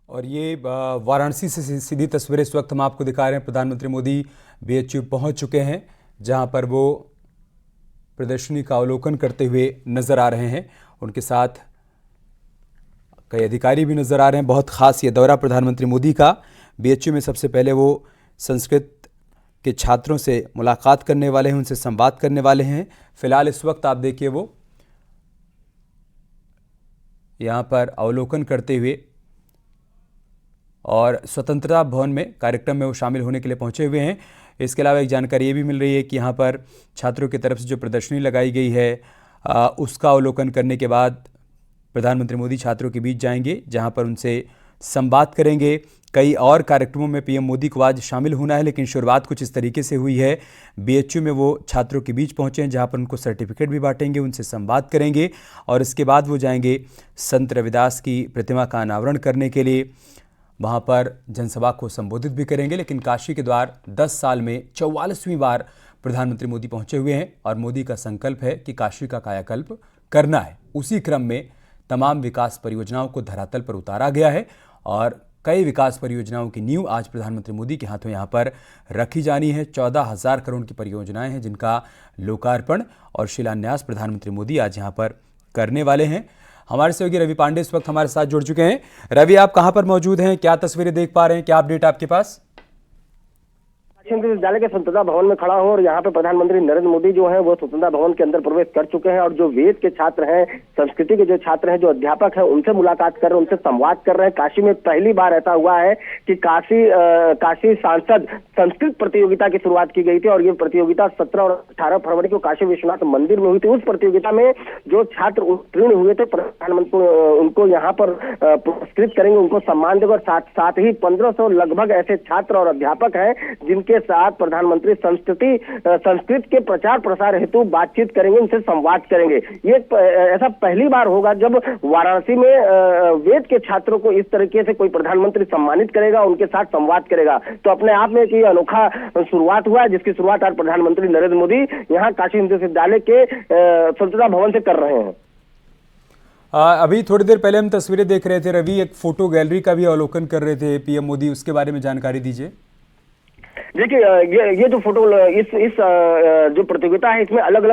और ये वाराणसी से सीधी तस्वीरें इस वक्त हम आपको दिखा रहे हैं। प्रधानमंत्री मोदी बीएचयू पहुंच चुके हैं, जहां पर वो प्रदर्शनी का अवलोकन करते हुए नजर आ रहे हैं। उनके साथ कई अधिकारी भी नजर आ रहे हैं। बहुत खास ये दौरा प्रधानमंत्री मोदी का। बीएचयू में सबसे पहले वो संस्कृत के छात्रों से मुलाकात करने वाले हैं, उनसे संवाद करने वाले हैं। फिलहाल इस वक्त आप देखिए वो यहाँ पर अवलोकन करते हुए और स्वतंत्रता भवन में कार्यक्रम में वो शामिल होने के लिए पहुंचे हुए हैं। इसके अलावा एक जानकारी ये भी मिल रही है कि यहाँ पर छात्रों की तरफ से जो प्रदर्शनी लगाई गई है उसका अवलोकन करने के बाद प्रधानमंत्री मोदी छात्रों के बीच जाएंगे, जहाँ पर उनसे संवाद करेंगे। कई और कार्यक्रमों में पीएम मोदी को आज शामिल होना है, लेकिन शुरुआत कुछ इस तरीके से हुई है। बीएचयू में वो छात्रों के बीच पहुंचे हैं, जहां पर उनको सर्टिफिकेट भी बांटेंगे, उनसे संवाद करेंगे और इसके बाद वो जाएंगे संत रविदास की प्रतिमा का अनावरण करने के लिए। वहां पर जनसभा को संबोधित भी करेंगे। लेकिन काशी के द्वार 10 साल में 44वीं बार प्रधानमंत्री मोदी पहुंचे हुए हैं और मोदी का संकल्प है कि काशी का कायाकल्प करना है। उसी क्रम में तमाम विकास परियोजनाओं को धरातल पर उतारा गया है और कई विकास परियोजनाओं की नींव आज प्रधानमंत्री मोदी के हाथों यहां पर रखी जानी है। 14,000 करोड़ की परियोजनाएं हैं, जिनका लोकार्पण और शिलान्यास प्रधानमंत्री मोदी आज यहां पर करने वाले हैं। हमारे सहयोगी रवि पांडे इस वक्त हमारे साथ जुड़ चुके हैं। रवि, आप कहां पर मौजूद हैं, क्या तस्वीरें देख पा रहे हैं, क्या अपडेट आपके पास? विश्वविद्यालय के स्वतंत्रता भवन में खड़ा हूं और यहाँ पे प्रधानमंत्री नरेंद्र मोदी जो है वो स्वतंत्रता भवन के अंदर प्रवेश कर चुके हैं और जो वेद के छात्र हैं, संस्कृति के जो छात्र हैं, जो अध्यापक हैं, उनसे मुलाकात कर रहे हैं, उनसे संवाद कर रहे हैं। काशी में पहली बार ऐसा हुआ है कि काशी सांसद संस्कृत प्रतियोगिता की शुरुआत की गई थी और ये प्रतियोगिता 17 और 18 फरवरी को काशी विश्वनाथ मंदिर में हुई थी। उस प्रतियोगिता में जो छात्र उत्तीर्ण हुए थे, प्रधानमंत्री उनको यहाँ पर पुरस्कृत करेंगे, उनको सम्मान देंगे और साथ ही 1500 लगभग ऐसे छात्र और अध्यापक हैं जिनके साथ प्रधानमंत्री संस्कृत के प्रचार प्रसार हेतु बातचीत करेंगे, उनसे संवाद करेंगे। ये ऐसा पहली बार होगा जब वाराणसी में वेद के छात्रों को इस तरीके से कोई प्रधानमंत्री सम्मानित करेगा, उनके साथ संवाद करेगा। तो अपने आप में एक अनोखा शुरुआत हुआ है, जिसकी शुरुआत आज प्रधानमंत्री नरेंद्र मोदी यहाँ काशी हिंदू विश्वविद्यालय के स्वतंत्रता भवन से कर रहे हैं। अभी थोड़ी देर पहले हम तस्वीरें देख रहे थे रवि, एक फोटो गैलरी का भी अवलोकन कर रहे थे पीएम मोदी, उसके बारे में जानकारी दीजिए। देखिए, ये जो फोटो इस जो प्रतियोगिता है, इसमें अलग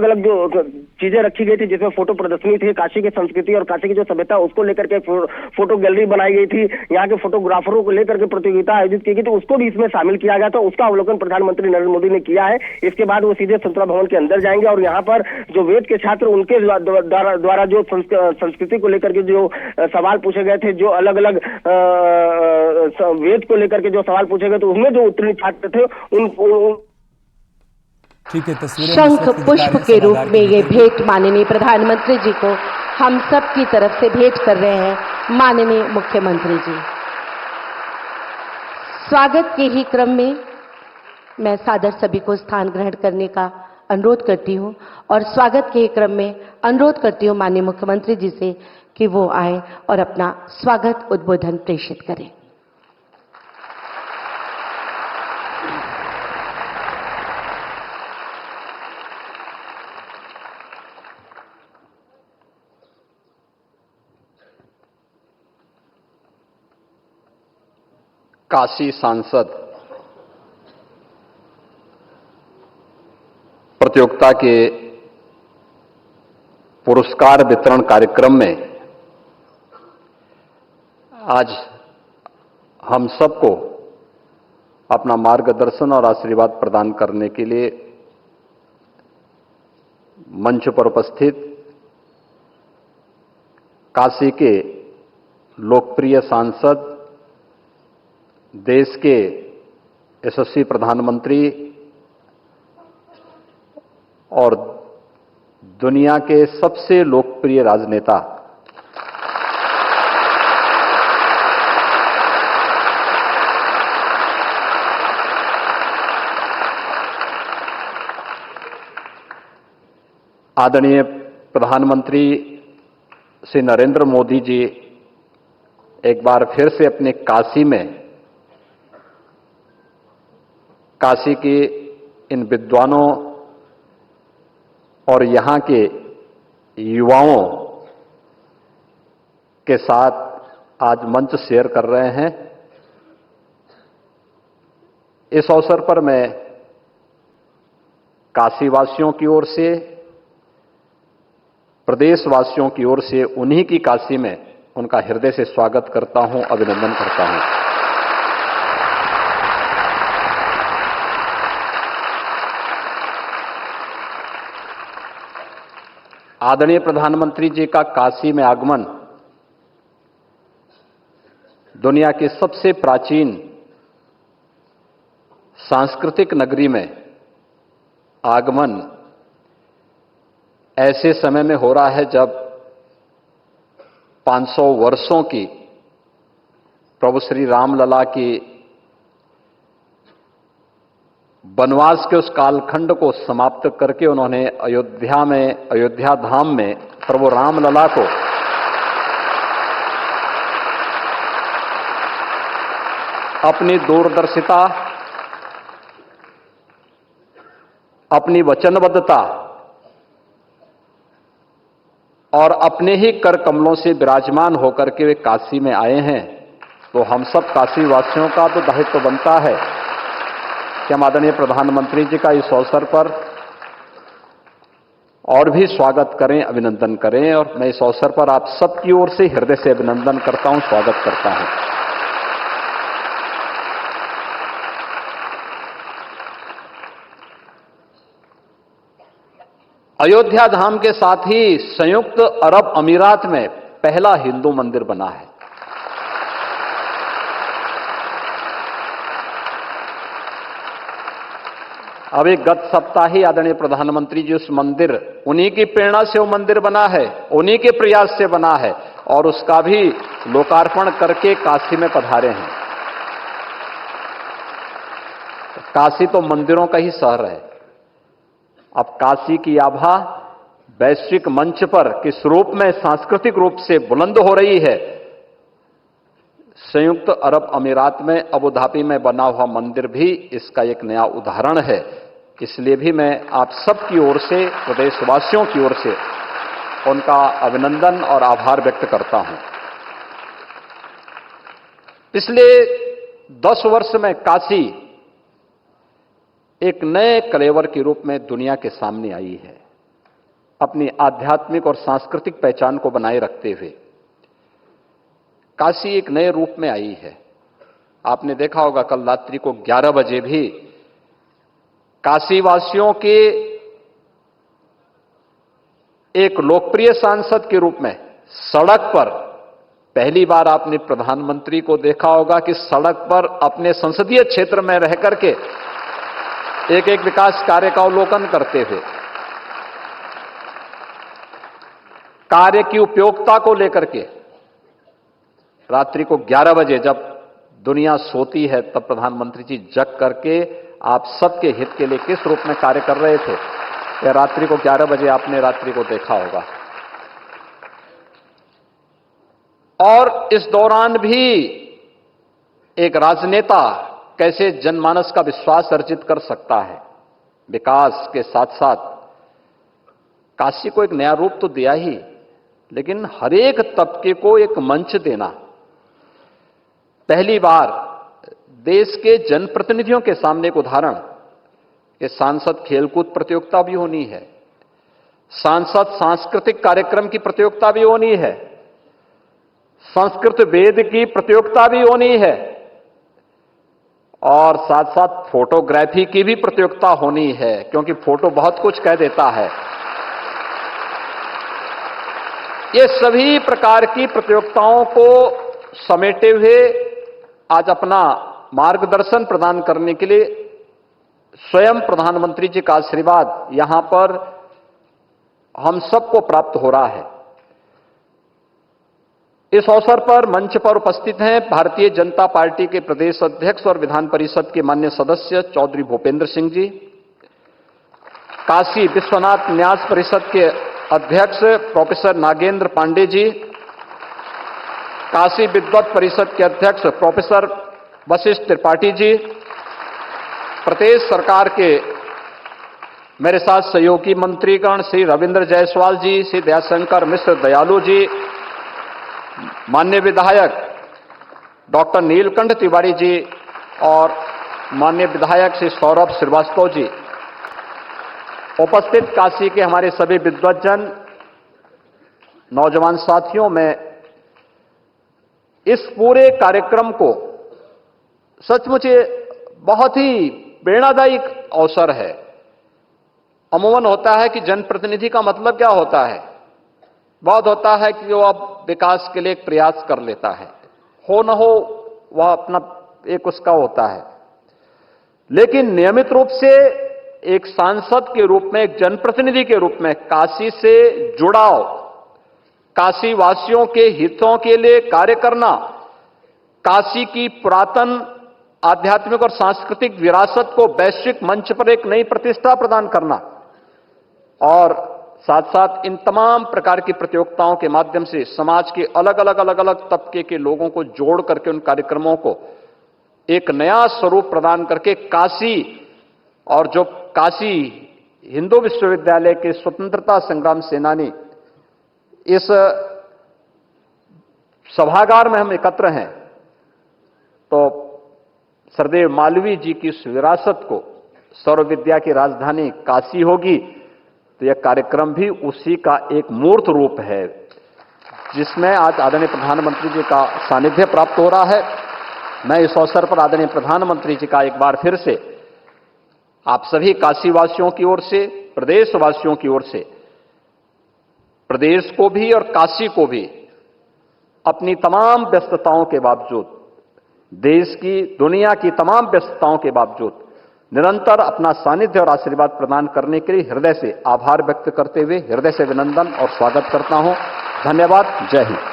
अलग जो चीजें रखी गई थी, जिसमें फोटो प्रदर्शनी थी, काशी की संस्कृति और काशी की जो सभ्यता उसको लेकर के फोटो गैलरी बनाई गई थी। यहाँ के फोटोग्राफरों को लेकर के प्रतियोगिता आयोजित की गई थी, उसको भी इसमें शामिल किया गया था। उसका अवलोकन प्रधानमंत्री नरेंद्र मोदी ने किया है। इसके बाद वो सीधे स्वतंत्रता भवन के अंदर जाएंगे और यहाँ पर जो वेद के छात्र उनके द्वारा जो संस्कृति को लेकर के जो सवाल पूछे गए थे, जो अलग अलग वेद को लेकर के जो सवाल पूछे गए, तो उसमें जो उत्तीर्ण छात्र थे उन ठीक है, तस्वीरें शंख पुष्प के रूप में ये भेंट माननीय प्रधानमंत्री जी को हम सब की तरफ से भेंट कर रहे हैं। माननीय मुख्यमंत्री जी, स्वागत के ही क्रम में मैं सादर सभी को स्थान ग्रहण करने का अनुरोध करती हूं और स्वागत के ही क्रम में अनुरोध करती हूं माननीय मुख्यमंत्री जी से कि वो आए और अपना स्वागत उद्बोधन प्रेषित करें। काशी सांसद प्रतियोगिता के पुरस्कार वितरण कार्यक्रम में आज हम सबको अपना मार्गदर्शन और आशीर्वाद प्रदान करने के लिए मंच पर उपस्थित काशी के लोकप्रिय सांसद, देश के यशस्वी प्रधानमंत्री और दुनिया के सबसे लोकप्रिय राजनेता आदरणीय प्रधानमंत्री श्री नरेंद्र मोदी जी एक बार फिर से अपने काशी में काशी के इन विद्वानों और यहाँ के युवाओं के साथ आज मंच शेयर कर रहे हैं। इस अवसर पर मैं काशीवासियों की ओर से, प्रदेशवासियों की ओर से उन्हीं की काशी में उनका हृदय से स्वागत करता हूं, अभिनंदन करता हूं। आदरणीय प्रधानमंत्री जी का काशी में आगमन दुनिया की सबसे प्राचीन सांस्कृतिक नगरी में आगमन ऐसे समय में हो रहा है जब 500 वर्षों की प्रभु श्री रामलला की वनवास के उस कालखंड को समाप्त करके उन्होंने अयोध्या धाम में प्रभु रामलला को अपनी दूरदर्शिता, अपनी वचनबद्धता और अपने ही कर कमलों से विराजमान होकर के वे काशी में आए हैं। तो हम सब काशी वासियों का तो दायित्व बनता है कि हम आदरणीय प्रधानमंत्री जी का इस अवसर पर और भी स्वागत करें, अभिनंदन करें। और मैं इस अवसर पर आप सबकी ओर से हृदय से अभिनंदन करता हूं, स्वागत करता हूं। अयोध्या धाम के साथ ही संयुक्त अरब अमीरात में पहला हिंदू मंदिर बना है। अभी गत सप्ताह ही आदरणीय प्रधानमंत्री जी उस मंदिर, उन्हीं की प्रेरणा से वो मंदिर बना है, उन्हीं के प्रयास से बना है और उसका भी लोकार्पण करके काशी में पधारे हैं। काशी तो मंदिरों का ही शहर है। अब काशी की आभा वैश्विक मंच पर किस रूप में सांस्कृतिक रूप से बुलंद हो रही है। संयुक्त अरब अमीरात में अबू धाबी में बना हुआ मंदिर भी इसका एक नया उदाहरण है। इसलिए भी मैं आप सबकी ओर से, प्रदेशवासियों की ओर से उनका अभिनंदन और आभार व्यक्त करता हूं। पिछले 10 वर्ष में काशी एक नए कलेवर के रूप में दुनिया के सामने आई है, अपनी आध्यात्मिक और सांस्कृतिक पहचान को बनाए रखते हुए काशी एक नए रूप में आई है। आपने देखा होगा कल रात्रि को 11 बजे भी काशीवासियों के एक लोकप्रिय सांसद के रूप में सड़क पर पहली बार आपने प्रधानमंत्री को देखा होगा कि सड़क पर अपने संसदीय क्षेत्र में रह करके एक एक विकास कार्य का अवलोकन करते हुए, कार्य की उपयोगिता को लेकर के रात्रि को 11 बजे जब दुनिया सोती है तब प्रधानमंत्री जी जग करके आप सबके हित के लिए किस रूप में कार्य कर रहे थे, यह रात्रि को 11 बजे आपने रात्रि को देखा होगा। और इस दौरान भी एक राजनेता कैसे जनमानस का विश्वास अर्जित कर सकता है। विकास के साथ साथ काशी को एक नया रूप तो दिया ही, लेकिन हर एक तबके को एक मंच देना। पहली बार देश के जनप्रतिनिधियों के सामने एक उदाहरण कि सांसद खेलकूद प्रतियोगिता भी होनी है, सांसद सांस्कृतिक कार्यक्रम की प्रतियोगिता भी होनी है, संस्कृत वेद की प्रतियोगिता भी होनी है और साथ साथ फोटोग्राफी की भी प्रतियोगिता होनी है, क्योंकि फोटो बहुत कुछ कह देता है। ये सभी प्रकार की प्रतियोगिताओं को समेटे हुए आज अपना मार्गदर्शन प्रदान करने के लिए स्वयं प्रधानमंत्री जी का आशीर्वाद यहां पर हम सबको प्राप्त हो रहा है। इस अवसर पर मंच पर उपस्थित हैं भारतीय जनता पार्टी के प्रदेश अध्यक्ष और विधान परिषद के माननीय सदस्य चौधरी भूपेंद्र सिंह जी, काशी विश्वनाथ न्यास परिषद के अध्यक्ष प्रोफेसर नागेंद्र पांडे जी, काशी विद्वत परिषद के अध्यक्ष प्रोफेसर वशिष्ठ त्रिपाठी जी, प्रदेश सरकार के मेरे साथ सहयोगी मंत्रीगण श्री रविंद्र जायसवाल जी, श्री दयाशंकर मिश्र दयालु जी, माननीय विधायक डॉक्टर नीलकंठ तिवारी जी और माननीय विधायक श्री सौरभ श्रीवास्तव जी, उपस्थित काशी के हमारे सभी विद्वज्जन, नौजवान साथियों, में इस पूरे कार्यक्रम को सचमुच बहुत ही प्रेरणादायी अवसर है। अमूमन होता है कि जनप्रतिनिधि का मतलब क्या होता है? बहुत होता है कि वो अब विकास के लिए एक प्रयास कर लेता है, हो न हो वह अपना एक उसका होता है। लेकिन नियमित रूप से एक सांसद के रूप में, एक जनप्रतिनिधि के रूप में काशी से जुड़ाव, काशी वासियों के हितों के लिए कार्य करना, काशी की पुरातन आध्यात्मिक और सांस्कृतिक विरासत को वैश्विक मंच पर एक नई प्रतिष्ठा प्रदान करना और साथ साथ इन तमाम प्रकार की प्रतियोगिताओं के माध्यम से समाज के अलग अलग तबके के लोगों को जोड़ करके उन कार्यक्रमों को एक नया स्वरूप प्रदान करके काशी, और जो काशी हिंदू विश्वविद्यालय के स्वतंत्रता संग्राम सेनानी इस सभागार में हम एकत्र हैं, तो सरदेव मालवीय जी की इस विरासत को, सर्व विद्या की राजधानी काशी होगी, तो यह कार्यक्रम भी उसी का एक मूर्त रूप है, जिसमें आज आदरणीय प्रधानमंत्री जी का सानिध्य प्राप्त हो रहा है। मैं इस अवसर पर आदरणीय प्रधानमंत्री जी का एक बार फिर से आप सभी काशीवासियों की ओर से, प्रदेशवासियों की ओर से, प्रदेश को भी और काशी को भी अपनी तमाम व्यस्तताओं के बावजूद, देश की, दुनिया की तमाम व्यस्तताओं के बावजूद निरंतर अपना सानिध्य और आशीर्वाद प्रदान करने के लिए हृदय से आभार व्यक्त करते हुए हृदय से अभिनंदन और स्वागत करता हूं। धन्यवाद। जय हिंद।